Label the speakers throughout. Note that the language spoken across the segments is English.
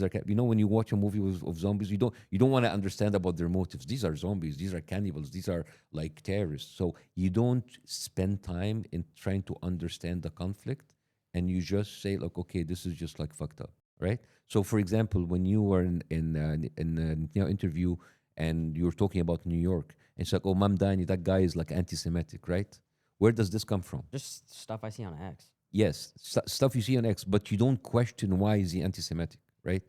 Speaker 1: these are, when you watch a movie of zombies, you don't want to understand about their motives. These are zombies. These are cannibals. These are like terrorists. So you don't spend time in trying to understand the conflict, and you just say like, okay, this is just like fucked up, right? So, for example, when you were in interview and you were talking about New York, and it's like, oh, Mamdani, that guy is like anti-Semitic, right? Where does this come from?
Speaker 2: Just stuff I see on X.
Speaker 1: Yes, stuff you see on X, but you don't question why is he anti-Semitic, right?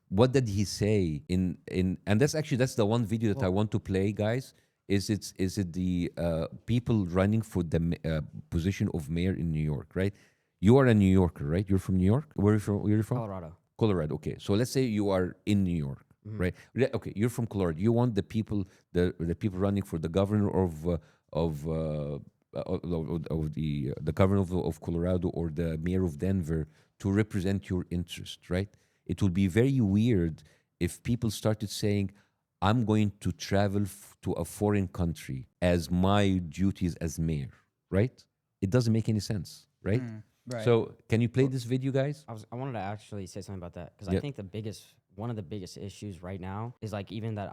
Speaker 1: What did he say and that's the one video that I want to play, guys. Is it the people running for the position of mayor in New York, right? You are a New Yorker, right? You're from New York. Where are you from?
Speaker 2: Colorado.
Speaker 1: Colorado. Okay, so let's say you are in New York, right? Okay, you're from Colorado. You want the people running for the governor of the governor of Colorado or the mayor of Denver to represent your interest, right? It would be very weird if people started saying, I'm going to travel to a foreign country as my duties as mayor, right? It doesn't make any sense, right?
Speaker 3: Right.
Speaker 1: So can you play this video, guys?
Speaker 2: I wanted to actually say something about that because
Speaker 1: Yeah.
Speaker 2: I think one of the biggest issues right now is like even that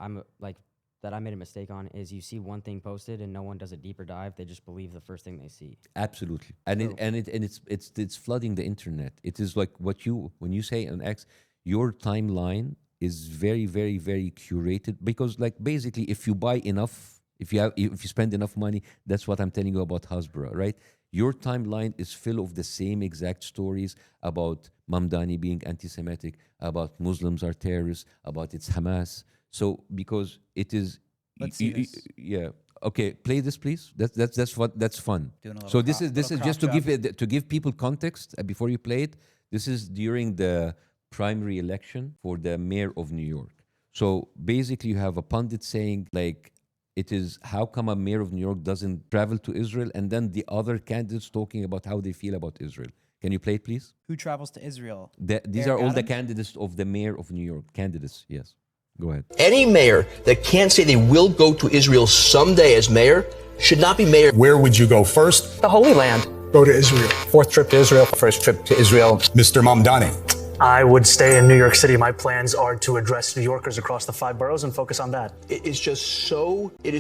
Speaker 2: that I made a mistake on is you see one thing posted and no one does a deeper dive. They just believe the first thing they see.
Speaker 1: Absolutely, it's flooding the internet. It is like when you say on X, your timeline is very, very, very curated because, like, basically, if you buy enough, if you spend enough money, that's what I'm telling you about Hasbro, right? Your timeline is full of the same exact stories about Mamdani being anti-Semitic, about Muslims are terrorists, about it's Hamas. So because it is,
Speaker 3: Let's see this.
Speaker 1: yeah. Okay, play this, please. That's fun.
Speaker 3: Doing a little
Speaker 1: So this
Speaker 3: crop-
Speaker 1: is
Speaker 3: little
Speaker 1: just
Speaker 3: crop
Speaker 1: to give people context before you play it. This is during the primary election for the mayor of New York. So basically, you have a pundit saying like, it is how come a mayor of New York doesn't travel to Israel, and then the other candidates talking about how they feel about Israel. Can you play it, please?
Speaker 3: Who travels to Israel?
Speaker 1: These
Speaker 3: Eric
Speaker 1: are all the
Speaker 3: Adams?
Speaker 1: candidates of the mayor of New York. Candidates, yes. Go ahead.
Speaker 4: Any mayor that can't say they will go to Israel someday as mayor should not be mayor.
Speaker 5: Where would you go first?
Speaker 6: The Holy Land.
Speaker 5: Go to Israel.
Speaker 6: Fourth trip to Israel. First trip to Israel.
Speaker 5: Mr. Mamdani.
Speaker 7: I would stay in New York City. My plans are to address New Yorkers across the 5 boroughs and focus on that.
Speaker 4: It is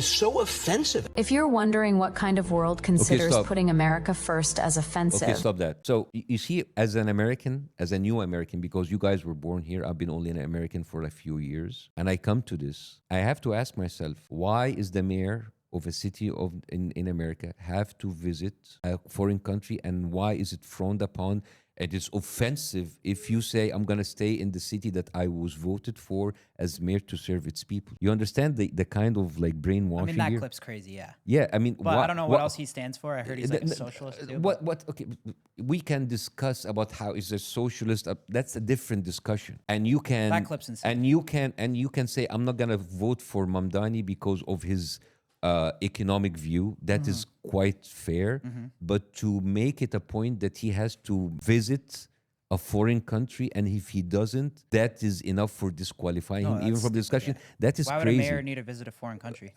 Speaker 4: so offensive.
Speaker 8: If you're wondering what kind of world considers
Speaker 1: stop.
Speaker 8: putting America first as offensive.
Speaker 1: Okay, stop that. So you see, as an American, as a new American, because you guys were born here, I've been only an American for a few years, and I come to this, I have to ask myself, why is the mayor of a city in America have to visit a foreign country, and why is it frowned upon? It is offensive if you say, I'm going to stay in the city that I was voted for as mayor to serve its people. You understand the kind of like brainwashing
Speaker 3: I mean, that
Speaker 1: here?
Speaker 3: clip's crazy, yeah.
Speaker 1: Yeah, I mean...
Speaker 3: But I don't know what else he stands for. I heard he's like a socialist too.
Speaker 1: Okay, we can discuss about how is a socialist. That's a different discussion. And you can...
Speaker 3: That clip's insane.
Speaker 1: And you can say, I'm not going to vote for Mamdani because of his... economic view, that is quite fair, but to make it a point that he has to visit a foreign country, and if he doesn't, that is enough for disqualifying him even from the discussion. That is
Speaker 3: Why would
Speaker 1: crazy.
Speaker 3: a mayor need to visit a foreign country?